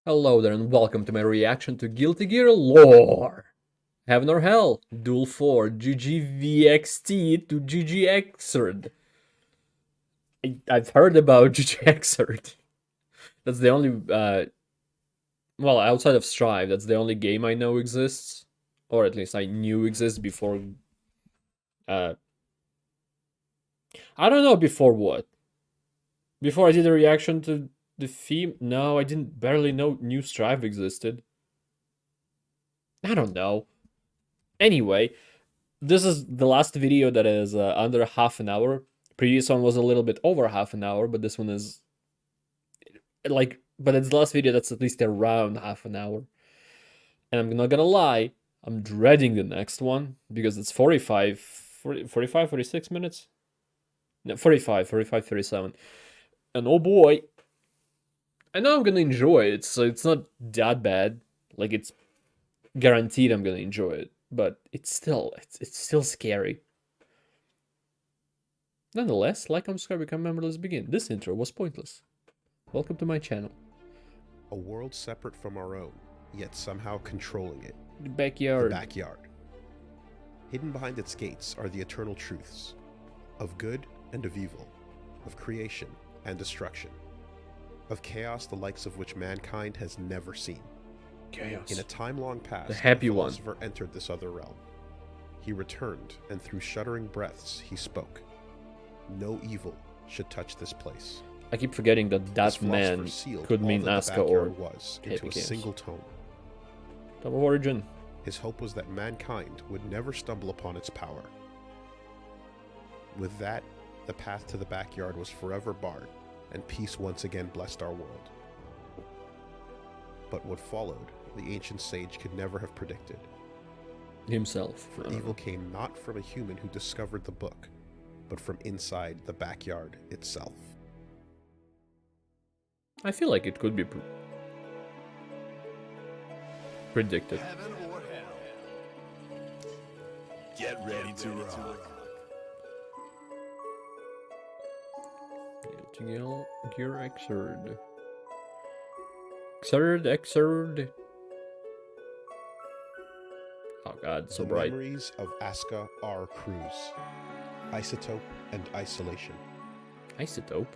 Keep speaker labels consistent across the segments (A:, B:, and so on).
A: Hello there and welcome to my reaction to Guilty Gear lore. Heaven or Hell, Duel 4, GGVXT to GGXrd. I've heard about GGXrd. That's the only, well, outside of Strive, that's the only game I know exists. Or at least I knew exists before, uh, I don't know before what. Before I did a reaction to the theme? No, I didn't barely know New Strive existed. I don't know. Anyway, this is the last video that is under half an hour. Previous one was a little bit over half an hour, but this one is like, but it's the last video that's at least around half an hour. And I'm not gonna lie, I'm dreading the next one because it's 45, 46 minutes? No, 45, 37. And oh boy, I know I'm gonna enjoy it, so it's not that bad. Like, it's guaranteed I'm gonna enjoy it, but it's still scary. Nonetheless, like, and subscribe, become a member, let's begin. This intro was pointless. Welcome to my channel.
B: A world separate from our own, yet somehow controlling it.
A: The backyard.
B: The backyard. Hidden behind its gates are the eternal truths of good and of evil, of creation and destruction, of chaos the likes of which mankind has never seen.
A: Chaos.
B: In a time long past,
A: The happy
B: a
A: one.
B: philosopher entered this other realm. He returned, and through shuddering breaths he spoke. No evil should touch this place.
A: I keep forgetting that
B: This
A: that man
B: philosopher sealed
A: could
B: all
A: mean
B: that the
A: Asuka or
B: backyard was
A: Happy
B: into a
A: Games.
B: single tone.
A: Top of Origin.
B: His hope was that mankind would never stumble upon its power. With that, the path to the backyard was forever barred, and peace once again blessed our world. But what followed, the ancient sage could never have predicted.
A: Himself.
B: For evil came not from a human who discovered the book, but from inside the backyard itself.
A: I feel like it could be predicted.
C: Heaven or hell. Get ready to rock.
A: GGXrd. Xrd. Oh god, so
B: The
A: bright.
B: memories of Asuka R. Cruz. Isotope and isolation.
A: Isotope.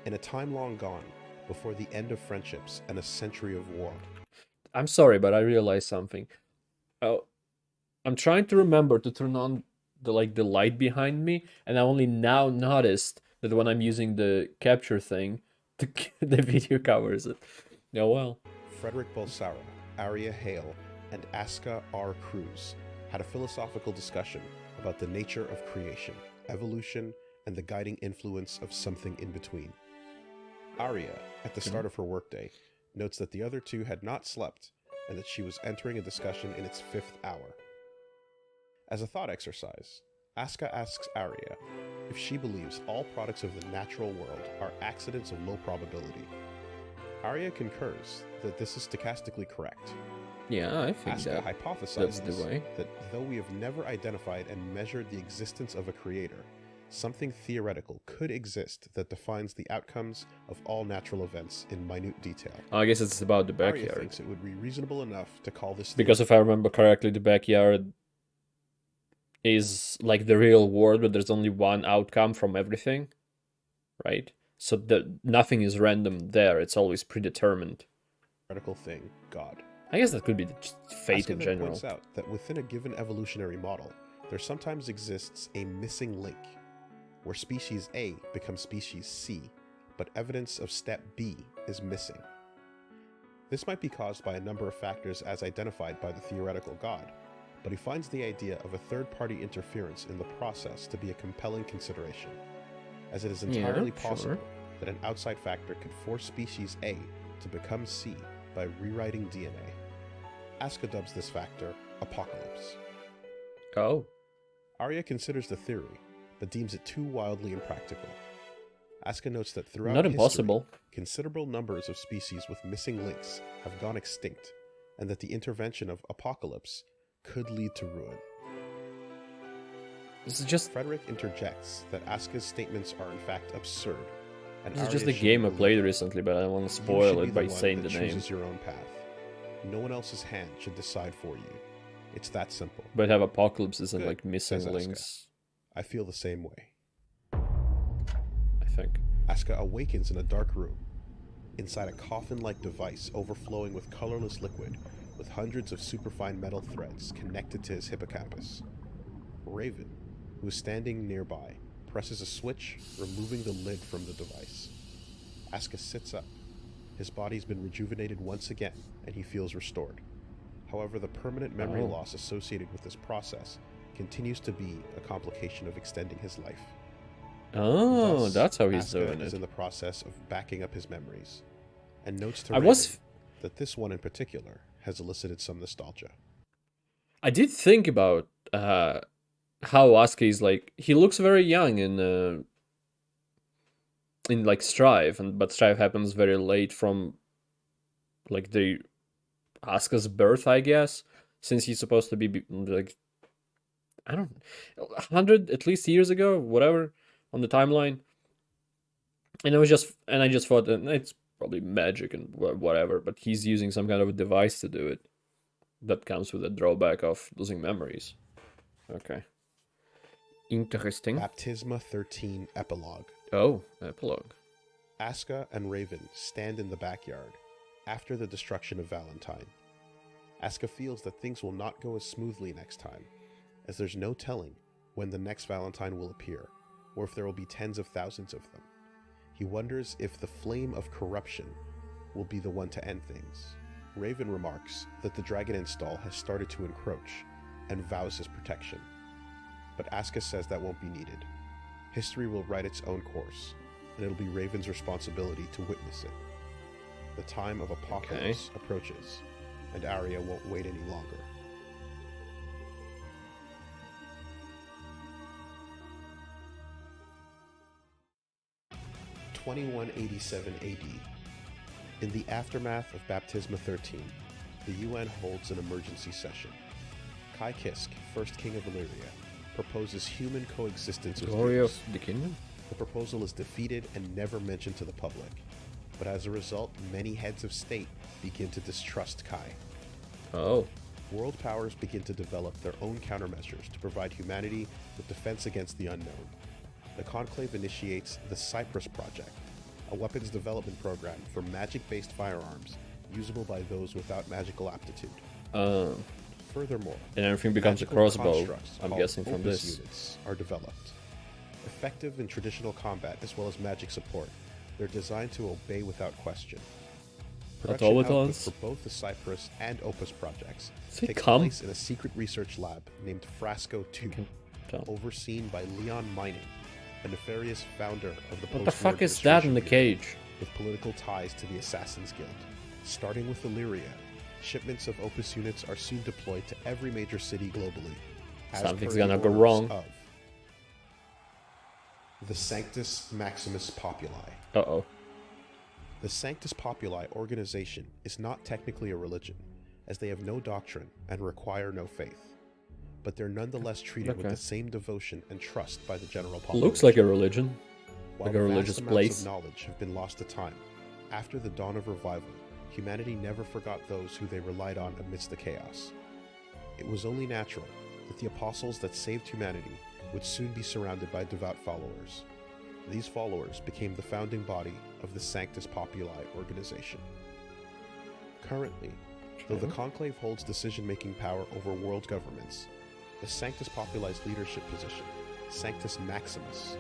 B: In a time long gone, before the end of friendships and a century of war.
A: I'm sorry, but I realized something. Oh, I'm trying to remember to turn on the light behind me, and I only now noticed that when I'm using the capture thing, the video covers it. Oh well.
B: Frederick Bolsara, Aria Hale, and Asuka R. Cruz had a philosophical discussion about the nature of creation, evolution, and the guiding influence of something in between. Aria, at the start of her workday, notes that the other two had not slept and that she was entering a discussion in its fifth hour. As a thought exercise, Asuka asks Aria if she believes all products of the natural world are accidents of low probability. Aria concurs that this is stochastically correct.
A: Yeah, I think
B: Asuka
A: that's
B: hypothesizes
A: the way.
B: that though we have never identified and measured the existence of a creator, something theoretical could exist that defines the outcomes of all natural events in minute detail.
A: I guess it's about the
B: Aria
A: backyard.
B: thinks it would be reasonable enough to call this
A: Because if I remember correctly, the backyard is like the real world, but there's only one outcome from everything, right? So nothing is random there. It's always predetermined.
B: theoretical thing, God.
A: I guess that could be just fate
B: Asuka
A: in
B: then
A: general.
B: points out that within a given evolutionary model, there sometimes exists a missing link, where species A becomes species C, but evidence of step B is missing. This might be caused by a number of factors as identified by the theoretical God, but he finds the idea of a third-party interference in the process to be a compelling consideration, as it is entirely possible that an outside factor could force species A to become C by rewriting DNA. Asuka dubs this factor Apocalypse.
A: Oh.
B: Arya considers the theory, but deems it too wildly impractical. Asuka notes that throughout
A: Not
B: history,
A: impossible.
B: considerable numbers of species with missing links have gone extinct, and that the intervention of Apocalypse could lead to ruin.
A: This is just...
B: Frederick interjects that Asuka's statements are in fact absurd, And
A: This is just
B: Arya
A: a game I
B: should be
A: played
B: leader.
A: recently, but I don't want to
B: You
A: spoil
B: should be
A: it by
B: one
A: saying
B: that
A: the name.
B: chooses your own path. No one else's hand should decide for you. It's that simple.
A: But have apocalypses and
B: Good,
A: like missing
B: says Asuka.
A: links,
B: I feel the same way.
A: I think.
B: Asuka awakens in a dark room, inside a coffin-like device overflowing with colorless liquid, with hundreds of superfine metal threads connected to his hippocampus. Raven, who is standing nearby, presses a switch, removing the lid from the device. Asuka sits up. His body's been rejuvenated once again, and he feels restored. However, the permanent memory loss associated with this process continues to be a complication of extending his life.
A: Oh,
B: Thus,
A: that's how he's
B: Asuka
A: doing
B: is
A: it.
B: in the process of backing up his memories, and notes to
A: I
B: Raven
A: was,
B: that this one in particular has elicited some nostalgia.
A: I did think about how Asuka is like. He looks very young in like Strive, but Strive happens very late from like the Asuka's birth, I guess, since he's supposed to be like I don't 100 at least years ago, whatever, on the timeline. And I just thought that it's probably magic and whatever, but he's using some kind of a device to do it that comes with a drawback of losing memories. Okay. Interesting.
B: Baptisma 13 Epilogue.
A: Oh, epilogue.
B: Asuka and Raven stand in the backyard after the destruction of Valentine. Asuka feels that things will not go as smoothly next time, as there's no telling when the next Valentine will appear, or if there will be tens of thousands of them. He wonders if the flame of corruption will be the one to end things. Raven remarks that the dragon install has started to encroach, and vows his protection. But Asuka says that won't be needed. History will write its own course, and it'll be Raven's responsibility to witness it. The time of apocalypse approaches, and Arya won't wait any longer. (2187 AD). In the aftermath of Baptisma 13, the UN holds an emergency session. Kai Kisk, first king of Illyria, proposes human coexistence with
A: Glory of
B: humans.
A: the kingdom?
B: The proposal is defeated and never mentioned to the public, but as a result, many heads of state begin to distrust Kai.
A: Oh.
B: World powers begin to develop their own countermeasures to provide humanity with defense against the unknown. The Conclave initiates the Cyprus Project, a weapons development program for magic-based firearms usable by those without magical aptitude. Furthermore,
A: And everything becomes a
B: magical
A: crossbow,
B: constructs
A: I'm
B: called
A: guessing from
B: opus
A: this.
B: units are developed. Effective in traditional combat as well as magic support, they're designed to obey without question. Production output
A: Automatons?
B: for both the Cyprus and Opus projects
A: Say
B: takes
A: come?
B: place in a secret research lab named Frasco 2,
A: Tell.
B: overseen by Leon Mining, a nefarious founder of the
A: What the
B: post-war
A: fuck is that in the
B: administration
A: cage?
B: with political ties to the Assassin's Guild. Starting with Illyria, shipments of Opus units are soon deployed to every major city globally. as
A: Something's
B: per the
A: gonna go
B: orders
A: wrong.
B: Of the Sanctus Maximus Populi.
A: Uh-oh.
B: The Sanctus Populi organization is not technically a religion, as they have no doctrine and require no faith, but they're nonetheless treated with
A: Okay.
B: the same devotion and trust by the general population.
A: Looks like a religion.
B: While
A: like a
B: vast
A: religious
B: amounts
A: place.
B: of knowledge have been lost to time, after the dawn of revival, humanity never forgot those who they relied on amidst the chaos. It was only natural that the apostles that saved humanity would soon be surrounded by devout followers. These followers became the founding body of the Sanctus Populi organization. Currently, though the Conclave holds decision-making power over world governments, the Sanctus Populi's leadership position, Sanctus Maximus,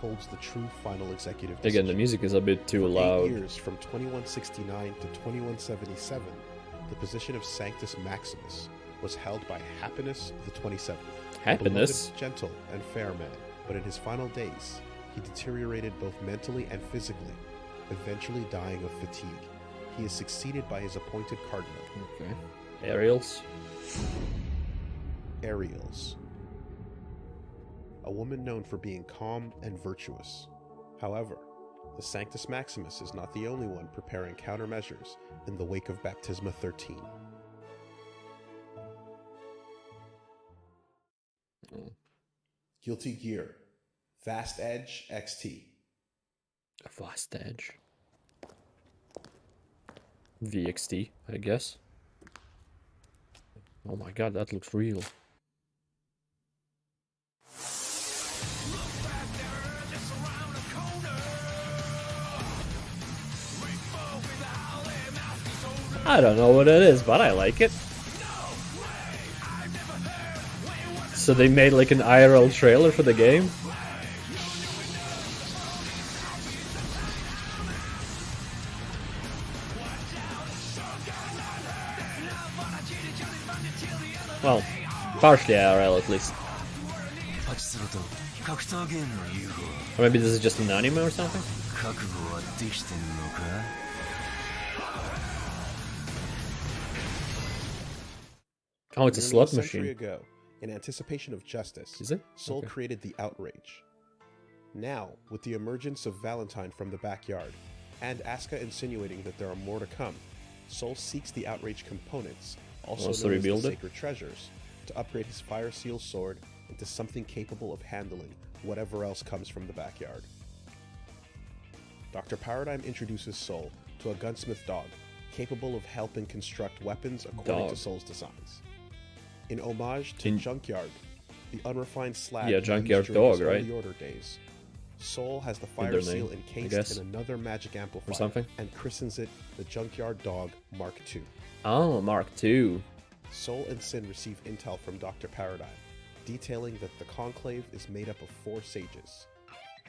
B: holds the true final executive decision.
A: Again, the music is a bit too
B: For
A: loud.
B: 8 years, from 2169 to 2177, the position of Sanctus Maximus was held by Happinus the 27th. a
A: Happiness?
B: beloved, gentle, and fair man, but in his final days, he deteriorated both mentally and physically, eventually dying of fatigue. He is succeeded by his appointed cardinal,
A: Okay. Aerials?
B: Ariels, a woman known for being calm and virtuous. However, the Sanctus Maximus is not the only one preparing countermeasures in the wake of Baptisma 13. Guilty Gear, Fast Edge XT.
A: Vast Edge. VXT, I guess. Oh my god, that looks real. I don't know what it is, but I like it. So they made like an IRL trailer for the game? Well, partially IRL at least. Or maybe this is just an anime or something? Oh, it's a
B: Nearly
A: slot
B: century
A: machine.
B: ago, in anticipation of justice,
A: Is it?
B: Soul
A: Okay.
B: created the outrage. Now, with the emergence of Valentine from the backyard, and Asuka insinuating that there are more to come, Soul seeks the outrage components, also
A: Wants to
B: known as the
A: rebuild it?
B: sacred treasures, to upgrade his Fire Seal sword into something capable of handling whatever else comes from the backyard. Dr. Paradigm introduces Soul to a gunsmith dog, capable of helping construct weapons according
A: Dog.
B: to Soul's designs. In homage to
A: In-
B: Junkyard, the unrefined slag
A: Yeah,
B: used
A: Junkyard
B: during his
A: dog, right?
B: early order days, Soul has the
A: their
B: Fire Seal
A: name, I
B: encased
A: guess.
B: in another magic amplifier
A: something?
B: and christens it the Junkyard Dog Mark II.
A: Oh, Mark II.
B: Soul and Sin receive intel from Dr. Paradigm, detailing that the Conclave is made up of 4 sages.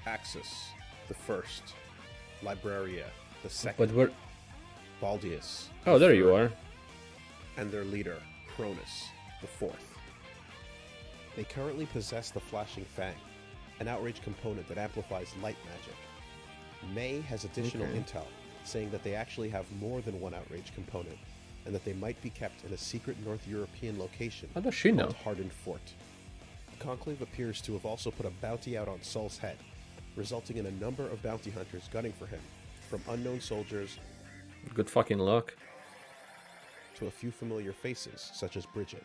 B: Axis, the first. Libraria, the second.
A: But we're...
B: Baldius.
A: Oh,
B: the
A: there you
B: third,
A: are.
B: And their leader, Cronus, the fourth. They currently possess the Flashing Fang, an outrage component that amplifies light magic. May has additional
A: Okay.
B: intel, saying that they actually have more than one outrage component, and that they might be kept in a secret North European location
A: How does she know?
B: called Hardened Fort. The Conclave appears to have also put a bounty out on Soul's head, resulting in a number of bounty hunters gunning for him, from unknown soldiers
A: Good fucking luck.
B: to a few familiar faces, such as Bridget.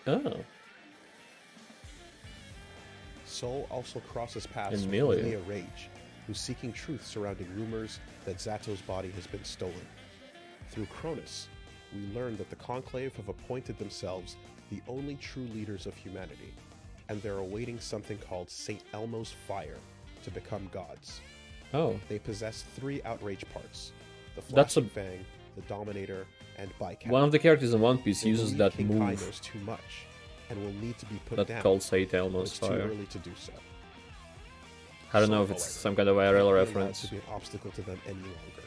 A: Oh.
B: Soul also crosses paths
A: And
B: with
A: Melia.
B: Melia Rage, who's seeking truth surrounding rumors that Zato's body has been stolen. Through Cronus, we learn that the Conclave have appointed themselves the only true leaders of humanity, and they're awaiting something called St. Elmo's Fire to become gods.
A: Oh.
B: They possess 3 outrage parts: the
A: That's a-
B: Flashing Fang, the Dominator, and Bycap.
A: One of the characters in One Piece
B: They
A: uses
B: believe
A: that
B: King Kai
A: move
B: knows too much, and will need to be put
A: that
B: down.
A: called Saint
B: but
A: Elmo's
B: it's too
A: Fire.
B: early to do so.
A: I don't know
B: Soul,
A: if it's
B: however,
A: some kind of
B: can't
A: IRL
B: be allowed
A: reference.
B: to be an obstacle to them any longer.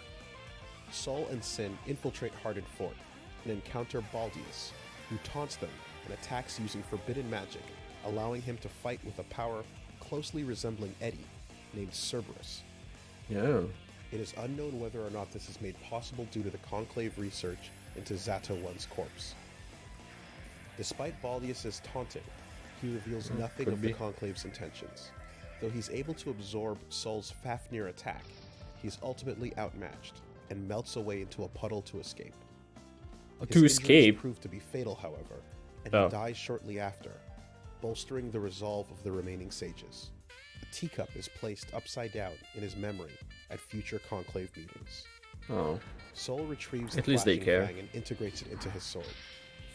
B: Soul and Sin infiltrate Hardened Fort and encounter Baldius, who taunts them and attacks using forbidden magic, allowing him to fight with a power closely resembling Eddie, named Cerberus.
A: Yeah.
B: It is unknown whether or not this is made possible due to the Conclave research into Zato One's corpse. Despite Baldius' taunting, he reveals nothing
A: could
B: of
A: be.
B: the Conclave's intentions. Though he's able to absorb Soul's Fafnir attack, he's ultimately outmatched and melts away into a puddle to escape. His
A: To
B: injuries
A: escape?
B: prove to be fatal, however, and
A: Oh.
B: he dies shortly after, bolstering the resolve of the remaining sages. A teacup is placed upside down in his memory at future Conclave meetings.
A: Oh.
B: Soul retrieves
A: At
B: the
A: least they
B: Flashing
A: care.
B: Fang and integrates it into his sword,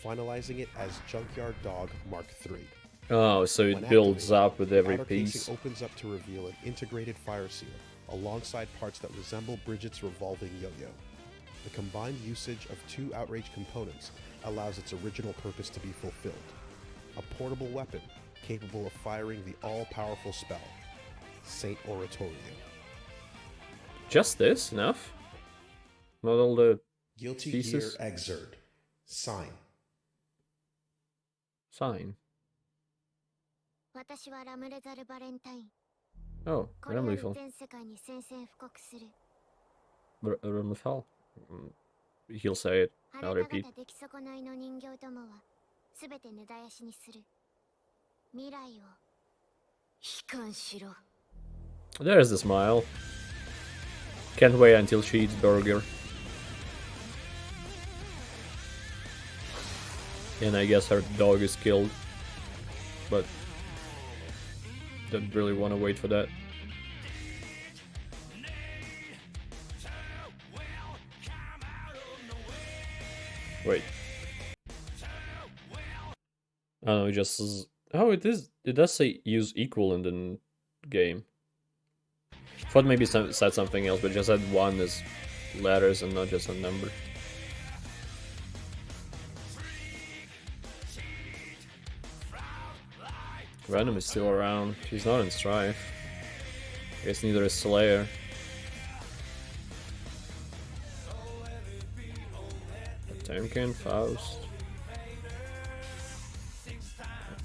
B: finalizing it as Junkyard Dog Mark III.
A: Oh, so it
B: When
A: builds
B: activated,
A: up with
B: the
A: every
B: outer
A: piece.
B: casing opens up to reveal an integrated fire seal, alongside parts that resemble Bridget's revolving yo-yo. The combined usage of 2 outrage components allows its original purpose to be fulfilled. A portable weapon capable of firing the all-powerful spell, Saint Oratorio.
A: Just this? Enough? Not all the
B: Guilty
A: pieces?
B: Gear Exrd. Sign.
A: Sign.
D: 私はラムレザル・バレンタイン。
A: Oh,
D: これより
A: Ramlethal.
D: 全世界に宣戦布告する。
A: Ramlethal? He'll say it.
D: あ
A: I'll
D: なた
A: repeat.
D: 方出来損ないの人形どもはすべて根絶やしにする。未来を悲観しろ。
A: There's the smile. Can't wait until she eats burger. And I guess her dog is killed. But don't really want to wait for that. Wait. Oh no, it just says... Oh, it is. It does say use equal in the game. Thought maybe said something else, but just said 1 is letters and not just a number. Venom is still around. He's not in Strife. I guess neither is Slayer. Potemkin, Faust.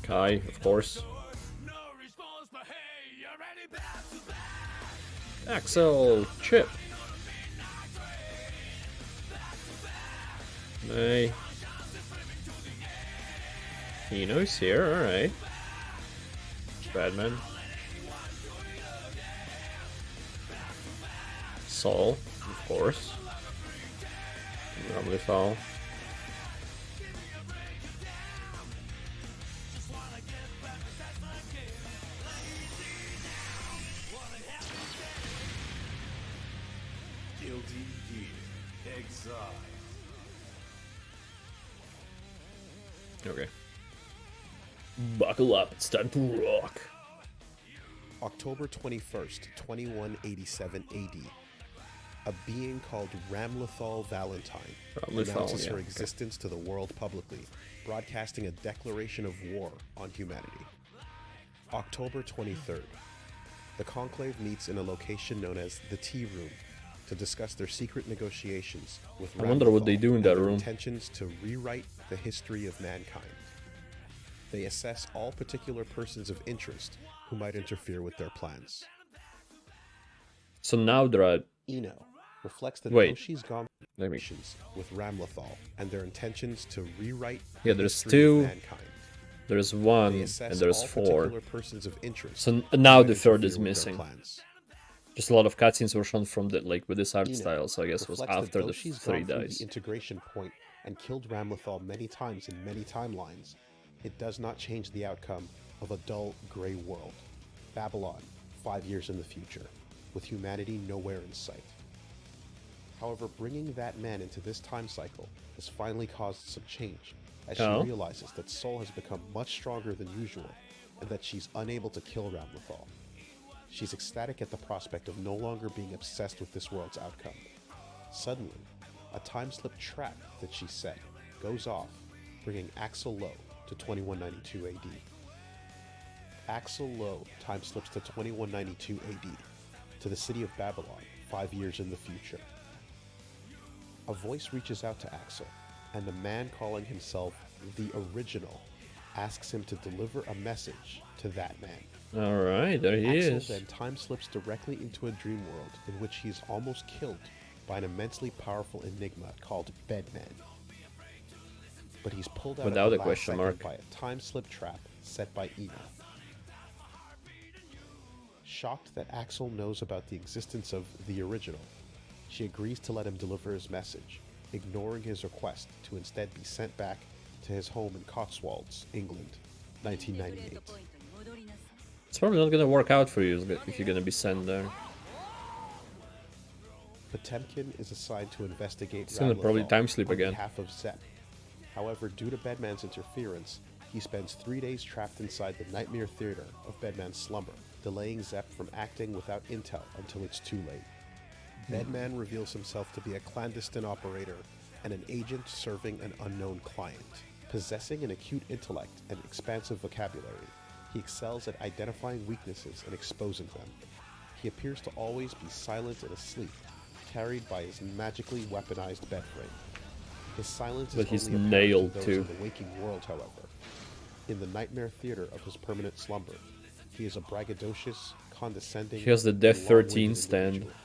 A: Kai, of course. Axel, Chip. May. Hino's here, alright. Batman. Saul, of course. Ramlethal. Okay. Buckle up, it's time to rock.
B: October 21st, 2187 AD. A being called Ramlethal Valentine announces her existence to the world publicly, broadcasting a declaration of war on humanity. October 23rd. The Conclave meets in a location known as the Tea Room to discuss their secret negotiations with
A: I wonder what they do in that
B: their
A: room.
B: intentions to rewrite the history of mankind. They assess all particular persons of interest who might interfere with their plans.
A: So now there are...
B: Eno reflects that
A: Wait.
B: though she's gone with Ramlethal and their intentions to rewrite
A: Yeah,
B: the
A: there's
B: history
A: 2,
B: of mankind.
A: there's 1,
B: They
A: and
B: assess
A: there's
B: all
A: 4.
B: particular persons of interest
A: So
B: who
A: now
B: might
A: the 3rd
B: interfere
A: is
B: with their
A: missing.
B: plans.
A: Just a lot of cutscenes were shown from the with this art
B: Eno
A: style, so I guess it was
B: reflects that
A: after
B: though
A: the
B: she's
A: 3
B: gone through
A: dies.
B: the integration point and killed Ramlethal many times in many timelines, it does not change the outcome of a dull, gray world. Babylon, 5 years in the future, with humanity nowhere in sight. However, bringing that man into this time cycle has finally caused some change, as she realizes that Sol has become much stronger than usual, and that she's unable to kill Ramlethal. She's ecstatic at the prospect of no longer being obsessed with this world's outcome. Suddenly, a time-slip trap that she set goes off, bringing Axel Lowe to 2192 AD. Axel Lowe time-slips to 2192 AD, to the city of Babylon, 5 years in the future. A voice reaches out to Axel, and the man calling himself the Original asks him to deliver a message to that man.
A: Alright, there he
B: Axel
A: is.
B: then time-slips directly into a dream world in which he is almost killed by an immensely powerful enigma called Bedman. But he's pulled out
A: Without
B: at the
A: a
B: last
A: question
B: second
A: mark.
B: by a time-slip trap set by Eno. Shocked that Axel knows about the existence of the Original, she agrees to let him deliver his message, ignoring his request to instead be sent back to his home in Cotswolds, England, 1998.
A: It's probably not gonna work out for you if you're gonna be sent there.
B: Potemkin is assigned to investigate
A: It's gonna probably
B: Ramlethal
A: time sleep
B: on
A: again.
B: behalf of Zep. However, due to Bedman's interference, he spends 3 days trapped inside the Nightmare Theater of Bedman's slumber, delaying Zep from acting without intel until it's too late. Bedman reveals himself to be a clandestine operator and an agent serving an unknown client. Possessing an acute intellect and expansive vocabulary, he excels at identifying weaknesses and exposing them. He appears to always be silent and asleep, carried by his magically weaponized bed frame. His silence
A: But
B: is
A: he's
B: only apparent
A: nailed
B: to those
A: too.
B: in the waking world, however. In the nightmare theater of his permanent slumber, he is a braggadocious, condescending,
A: He has the
B: and
A: Death 13
B: long-winded
A: stand.
B: individual.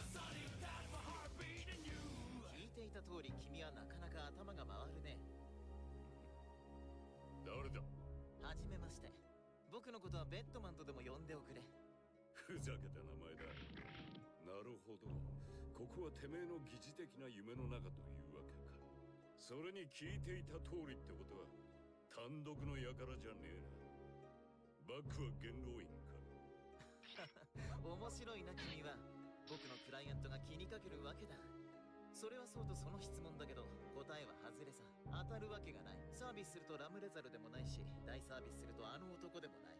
E: がるわけがない。サービスするとラムレザルでもないし、大サービスするとあの男でもない。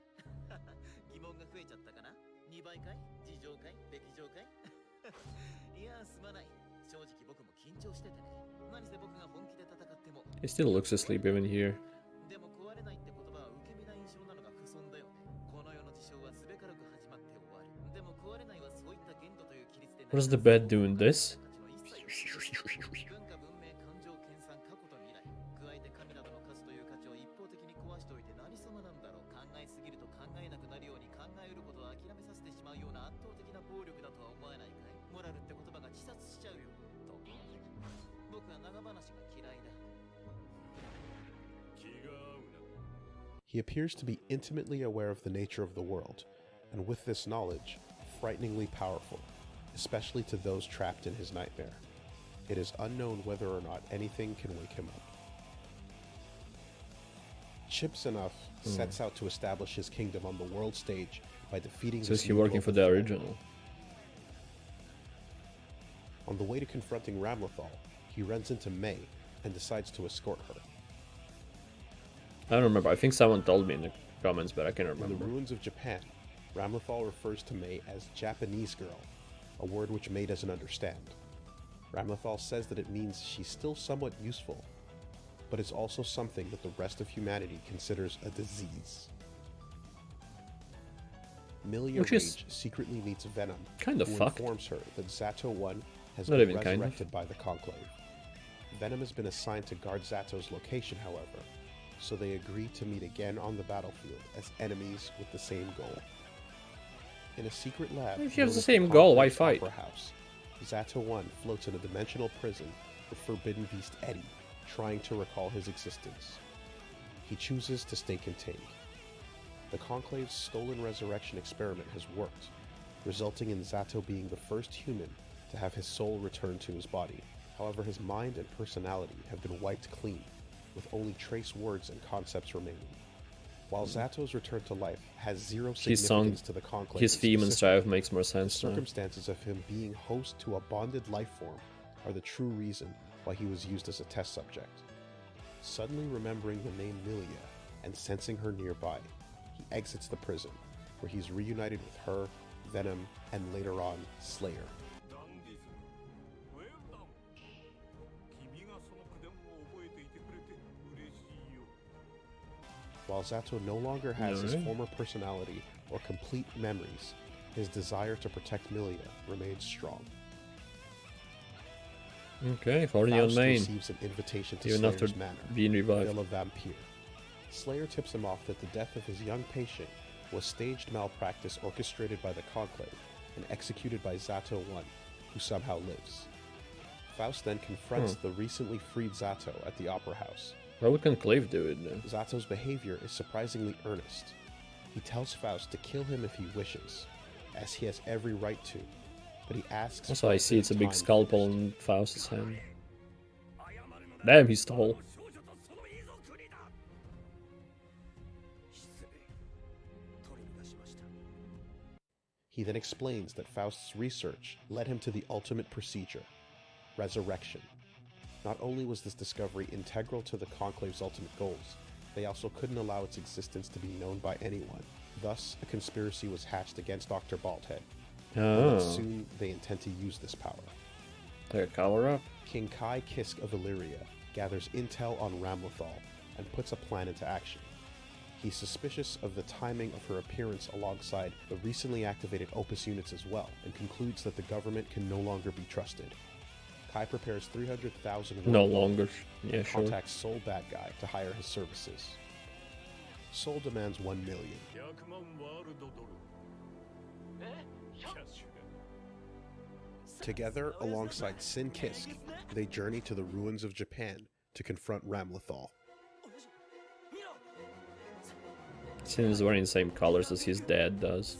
E: 疑問が増えちゃったかな？ 2 倍かい？事情かい？べき情かい？いやすまない。正直僕も緊張しててね。何せ僕が本気で戦っても。
A: He still looks asleep even here.
E: でも壊れないって言葉は受け身な印象なのが不損だよね。この世の事象はすべからく始まって終わる。でも壊れないはそういった限度という規律で。
A: What is the bed doing this?
E: 文化文明感情研鑽過去と未来。加えて神などの数という価値を一方的に壊しておいて何様なんだろう。考えすぎると考えなくなるように考えうることを諦めさせてしまうような圧倒的な暴力だとは思えないかい？モラルって言葉が自殺しちゃうよ。と僕は長話が嫌いだ。
B: He appears to be intimately aware of the nature of the world, and with this knowledge, frighteningly powerful, especially to those trapped in his nightmare. It is unknown whether or not anything can wake him up. Chipsanoff sets out to establish his kingdom on the world stage by defeating.
A: So is he working for the original?
B: On the way to confronting Ramlethal, he runs into May and decides to escort her.
A: I don't remember. I think someone told me in the comments, but I can't
B: In the
A: remember.
B: ruins of Japan, Ramlethal refers to May as Japanese girl, a word which May doesn't understand. Ramlethal says that it means she's still somewhat useful, but is also something that the rest of humanity considers a disease. Milia
A: Which is
B: Rage secretly meets Venom,
A: kind of
B: who
A: fucked.
B: informs her that Zato 1 has
A: Not
B: been
A: even kind of.
B: resurrected by the Conclave. Venom has been assigned to guard Zato's location, however, so they agree to meet again on the battlefield as enemies with the same goal. In a secret lab,
A: If you have
B: known
A: the
B: as
A: same goal, why
B: Conclave's
A: fight?
B: Opera House, Zato 1 floats in a dimensional prison with forbidden beast Eddie, trying to recall his existence. He chooses to stay contained. The Conclave's stolen resurrection experiment has worked, resulting in Zato being the first human to have his soul returned to his body. However, his mind and personality have been wiped clean, with only trace words and concepts remaining. While Zato's return to life has zero significance to the Conclave,
A: His theme and strive makes more
B: the
A: sense now.
B: circumstances of him being host to a bonded life form are the true reason why he was used as a test subject. Suddenly remembering the name Milia and sensing her nearby, he exits the prison, where he's reunited with her, Venom, and later on, Slayer. While Zato no longer has his former personality or complete memories, his desire to protect Milia remains strong.
A: Okay, for the
B: Faust
A: main.
B: receives an invitation to
A: Even after
B: Slayer's manor,
A: being revived.
B: Villa Vampire. Slayer tips him off that the death of his young patient was staged malpractice orchestrated by the Conclave and executed by Zato 1, who somehow lives. Faust then confronts the recently freed Zato at the Opera House.
A: Why would Conclave do it then?
B: Zato's behavior is surprisingly earnest. He tells Faust to kill him if he wishes, as he has every right to, but he asks.
A: Also, I
B: Faust
A: see it's a big
B: time
A: scalpel
B: first.
A: in Faust's hand. Damn, he's tall.
B: He then explains that Faust's research led him to the ultimate procedure, resurrection. Not only was this discovery integral to the Conclave's ultimate goals, they also couldn't allow its existence to be known by anyone. Thus, a conspiracy was hatched against Dr. Baldhead. And
A: Oh,
B: that soon they intend to use this power.
A: like a cover up?
B: King Kai Kisk of Illyria gathers intel on Ramlethal and puts a plan into action. He's suspicious of the timing of her appearance alongside the recently activated Opus units as well, and concludes that the government can no longer be trusted. Kai prepares 300,000
A: No
B: world gold
A: longer. Yeah,
B: and
A: sure.
B: contacts Soul Bad Guy to hire his services. Soul demands 1 million. Together, alongside Sin Kisk, they journey to the ruins of Japan to confront Ramlethal.
A: Sin is wearing the same colors as his dad does.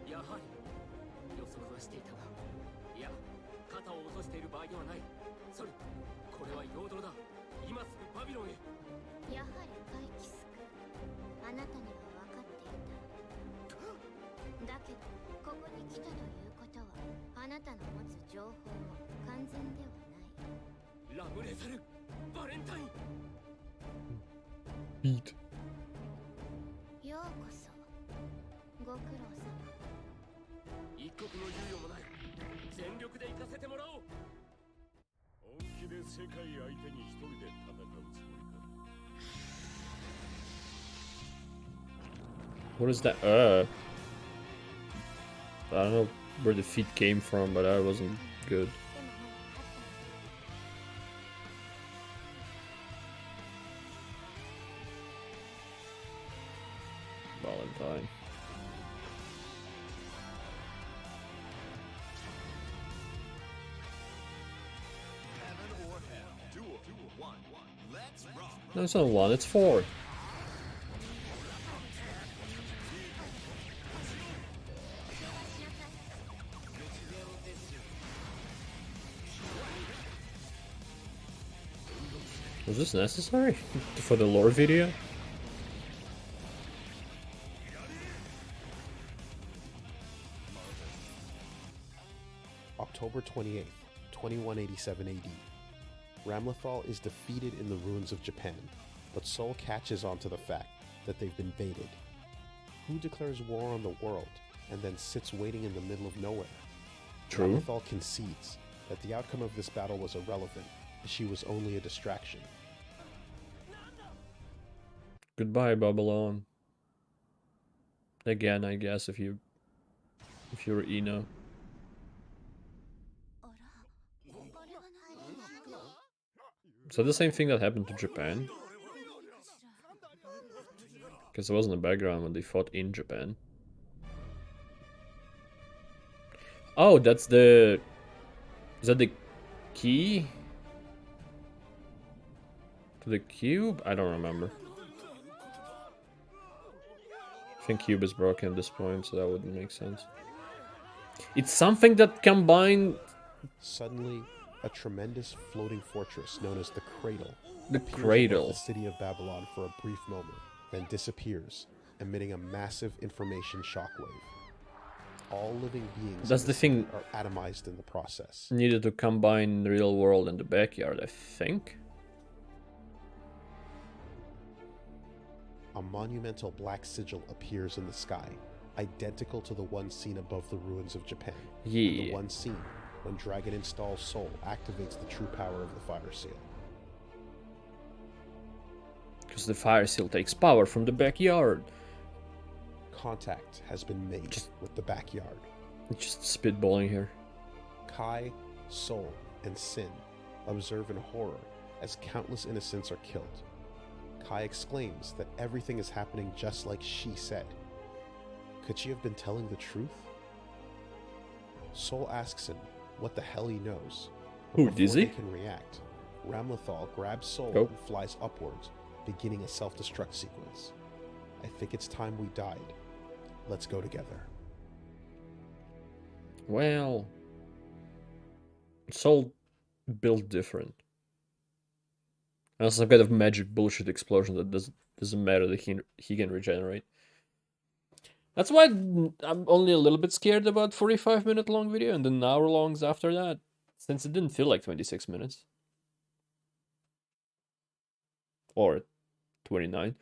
F: やはり予測はしていたが、いや、肩を落としている場合ではない。それ、これは陽動だ。今すぐバビロンへ。
D: やはりカイキスク、あなたには分かっていた。だけどここに来たということはあなたの持つ情報も完全ではない。
F: ラムレザルバレンタイン
A: Beat.
D: ようこそご苦労様。
F: 一刻の猶予もない。全力で行かせてもらおう。
C: 本気で世界相手に一人で戦うつもりか。
A: What is that? I don't know where the feet came from, but that wasn't good.
D: でももう勝った。
A: Valentine.
C: Heaven or hell. Duel. One. Let's rock.
A: No, it's not 1, it's 4. Was this necessary for the lore video?
B: October 28th, 2187 AD. Ramlethal is defeated in the ruins of Japan, but Sol catches on to the fact that they've been baited. Who declares war on the world and then sits waiting in the middle of nowhere?
A: True.
B: Ramlethal concedes that the outcome of this battle was irrelevant, as she was only a distraction.
A: Goodbye, Babylon. Again, I guess if you're Ino.
D: あら、あれは何？
A: Is that the same thing that happened to Japan? Because it wasn't a background when they fought in Japan. Oh, that's the... Is that the key? To the cube? I don't remember. I think cube is broken at this point, so that wouldn't make sense. It's something that combined...
B: Suddenly, a tremendous floating fortress known as the Cradle
A: The
B: appears above
A: Cradle.
B: the city of Babylon for a brief moment, then disappears, emitting a massive information shockwave. All living beings
A: That's
B: in
A: the
B: city
A: thing.
B: are atomized in the process.
A: Needed to combine the real world and the backyard, I think.
B: A monumental black sigil appears in the sky, identical to the one seen above the ruins of Japan. And the
A: Yeah.
B: one seen when Dragon Install's soul activates the true power of the Fire Seal.
A: Because the fire seal takes power from the backyard.
B: Contact has been made with the backyard.
A: It's just spitballing here.
B: Kai, Soul, and Sin observe in horror as countless innocents are killed. Kai exclaims that everything is happening just like she said. Could she have been telling the truth? Soul asks him what the hell he knows. but
A: Who,
B: before
A: Dizzy?
B: they can react, Ramlethal grabs Soul
A: Oh.
B: and flies upwards, beginning a self-destruct sequence. I think it's time we died. Let's go together.
A: Well... It's all built different. And some kind of magic bullshit explosion that doesn't matter that he can regenerate. That's why I'm only a little bit scared about 45-minute long video and then hour longs after that. Since it didn't feel like 26 minutes. Or 29.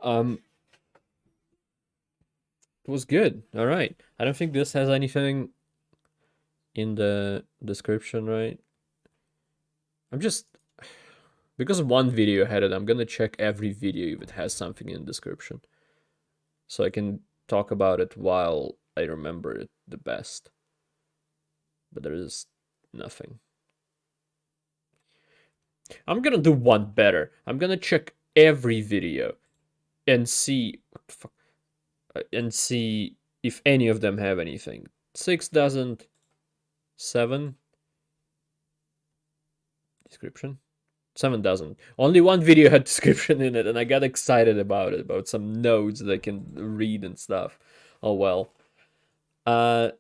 A: It was good. Alright. I don't think this has anything in the description, right? I'm just... Because one video had it, I'm gonna check every video if it has something in the description. So I can talk about it while I remember it the best. But there is nothing. I'm gonna do one better. I'm gonna check every video and see... What the fuck? And see if any of them have anything. 6 doesn't... 7? Description? 7 doesn't. Only one video had description in it, and I got excited about it, about some notes that I can read and stuff. Oh well. I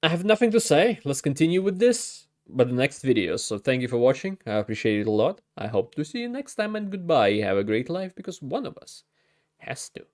A: have nothing to say. Let's continue with this, but the next video. So thank you for watching. I appreciate it a lot. I hope to see you next time, and goodbye. Have a great life, because one of us has to.